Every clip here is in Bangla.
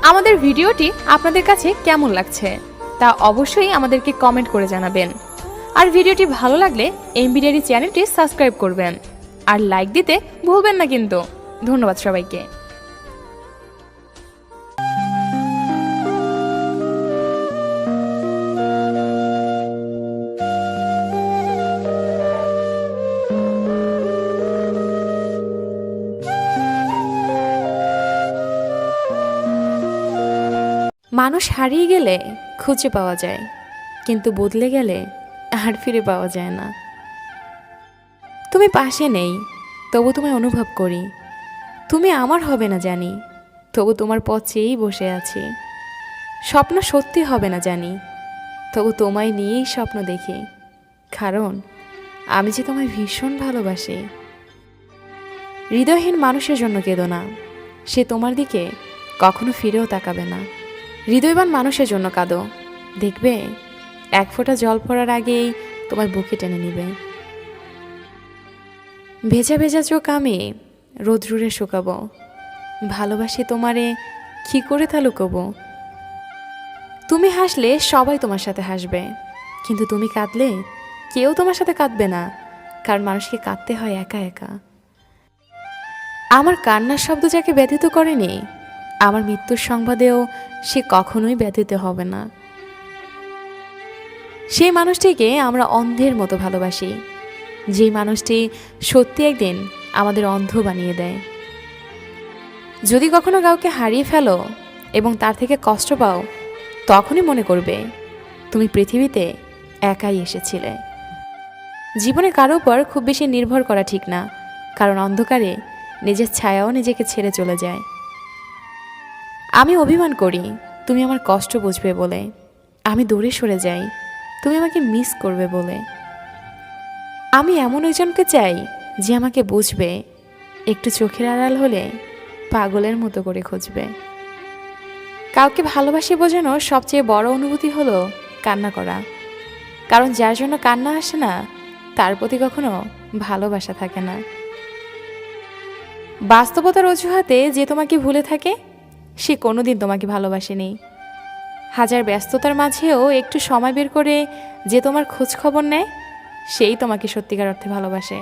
আমাদের ভিডিওটি আপনাদের কাছে কেমন লাগছে তা অবশ্যই আমাদেরকে কমেন্ট করে জানাবেন। আর ভিডিওটি ভালো লাগলে এমবি ডায়েরি চ্যানেলটি সাবস্ক্রাইব করবেন আর লাইক দিতে ভুলবেন না কিন্তু। ধন্যবাদ সবাইকে। মানুষ হারিয়ে গেলে খুঁজে পাওয়া যায়, কিন্তু বদলে গেলে আর ফিরে পাওয়া যায় না। তুমি পাশে নেই, তবু তোমায় অনুভব করি। তুমি আমার হবে না জানি, তবু তোমার পথ চেয়েই বসে আছি। স্বপ্ন সত্যি হবে না জানি, তবু তোমায় নিয়েই স্বপ্ন দেখি। কারণ আমি যে তোমায় ভীষণ ভালোবাসি। হৃদয়হীন মানুষের জন্য কেঁদো না, সে তোমার দিকে কখনো ফিরেও তাকাবে না। হৃদয়বান মানুষের জন্য কাঁদো, দেখবে এক ফোঁটা জল পড়ার আগেই তোমার বুকে টেনে নিবে। ভেজা ভেজা চোখ আমি রোদ্রুরে শুকাবো। ভালোবাসি তোমারে, কি করে তা লুকোবো। তুমি হাসলে সবাই তোমার সাথে হাসবে, কিন্তু তুমি কাঁদলে কেউ তোমার সাথে কাঁদবে না। কারণ মানুষকে কাঁদতে হয় একা একা। আমার কান্নার শব্দ যাকে ব্যথিত করেনি, আমার মৃত্যুর সংবাদেও সে কখনোই ব্যথিত হবে না। সেই মানুষটিকে আমরা অন্ধের মতো ভালোবাসি, যেই মানুষটি সত্যি একদিন আমাদের অন্ধ বানিয়ে দেয়। যদি কখনো কাউকে হারিয়ে ফেলো এবং তার থেকে কষ্ট পাও, তখনই মনে করবে তুমি পৃথিবীতে একাই এসেছিলে। জীবনে কারো উপর খুব বেশি নির্ভর করা ঠিক না, কারণ অন্ধকারে নিজের ছায়াও নিজেকে ছেড়ে চলে যায়। আমি অভিমান করি তুমি আমার কষ্ট বুঝবে বলে, আমি দূরে সরে যাই তুমি আমাকে মিস করবে বলে। আমি এমন একজনকে চাই যে আমাকে বুঝবে, একটু চোখের আড়াল হলে পাগলের মতো করে খুঁজবে। কাউকে ভালোবাসি বোঝানোর সবচেয়ে বড় অনুভূতি হলো কান্না করা। কারণ যার জন্য কান্না আসে না, তার প্রতি কখনো ভালোবাসা থাকে না। বাস্তবতার অজুহাতে যে তোমাকে ভুলে থাকে, সে কোনোদিন তোমাকে ভালোবাসেনি। হাজার ব্যস্ততার মাঝেও একটু সময় বের করে যে তোমার খোঁজ খবর নেয়, সেই তোমাকে সত্যিকার অর্থে ভালোবাসে।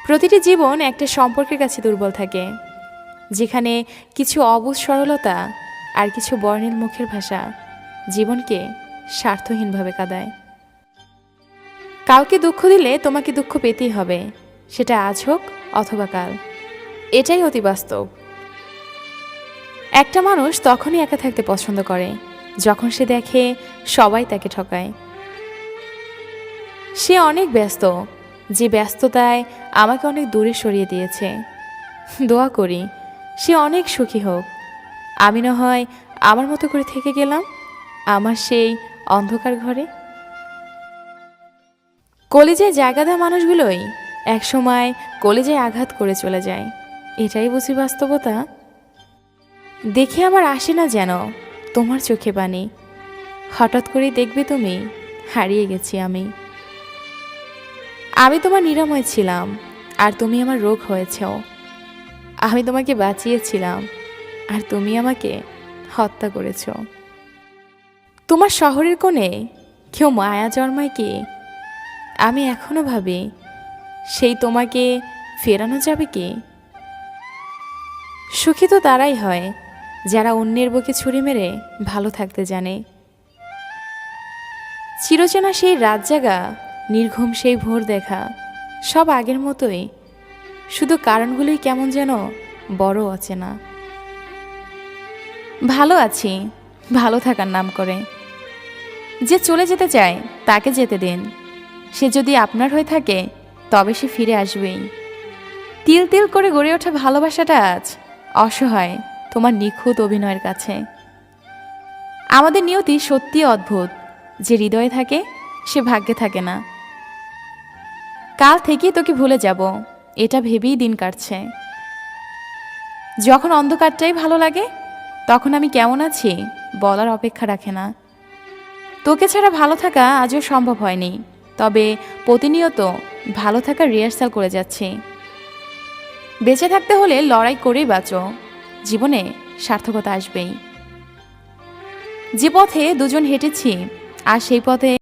প্রতিটি জীবন একটা সম্পর্কের কাছে দুর্বল থাকে, যেখানে কিছু অবুঝ সরলতা আর কিছু বর্ণিল মুখের ভাষা জীবনকে স্বার্থহীনভাবে কাঁদায়। কাউকে দুঃখ দিলে তোমাকে দুঃখ পেতেই হবে, সেটা আজ হোক অথবা কাল। এটাই অতি বাস্তব। একটা মানুষ তখনই একা থাকতে পছন্দ করে যখন সে দেখে সবাই তাকে ঠকায়। সে অনেক ব্যস্ত, যে ব্যস্ততায় আমাকে অনেক দূরে সরিয়ে দিয়েছে। দোয়া করি সে অনেক সুখী হোক। আমি না হয় আমার মতো করে থেকে গেলাম আমার সেই অন্ধকার ঘরে। কলিজায় জায়গা দেওয়া মানুষগুলোই একসময় কলিজায় আঘাত করে চলে যায়। এটাই বুঝি বাস্তবতা। দেখে আমার আসে না যেন তোমার চোখে পানি। হঠাৎ করেই দেখবে তুমি হারিয়ে গেছি আমি। আমি তোমার নিরাময় ছিলাম আর তুমি আমার রোগ হয়েছেও। আমি তোমাকে বাঁচিয়েছিলাম আর তুমি আমাকে হত্যা করেছ। তোমার শহরের কোণে কেউ মায়া জন্মায় কি? আমি এখনো ভাবি সেই তোমাকে ফেরানো যাবে কি? সুখী তো তারাই হয় যারা অন্যের বুকে ছুরি মেরে ভালো থাকতে জানে। চিরচেনা সেই রাত জাগা, নির্ঘুম সেই ভোর দেখা, সব আগের মতোই, শুধু কারণগুলোই কেমন যেন বড় অচেনা। ভালো আছি ভালো থাকার নাম করে। যে চলে যেতে চায় তাকে যেতে দিন। সে যদি আপনার হয়ে থাকে তবে সে ফিরে আসবেই। তিল তিল করে গড়ে ওঠা ভালোবাসাটা আজ অসহায় তোমার নিখুঁত অভিনয়ের কাছে। আমাদের নিয়তি সত্যি অদ্ভুত, যে হৃদয়ে থাকে সে ভাগ্যে থাকে না। কাল থেকেই তোকে ভুলে যাব এটা ভেবেই দিন কাটছে। যখন অন্ধকারটাই ভালো লাগে তখন আমি কেমন আছি বলার অপেক্ষা রাখে না। তোকে ছাড়া ভালো থাকা আজও সম্ভব হয়নি, তবে প্রতিনিয়ত ভালো থাকার রিহার্সাল করে যাচ্ছি। বেঁচে থাকতে হলে লড়াই করেই বাঁচো। জীবনে সার্থকতা আসবেই। যে পথে দুজন হেঁটেছি আর সেই পথে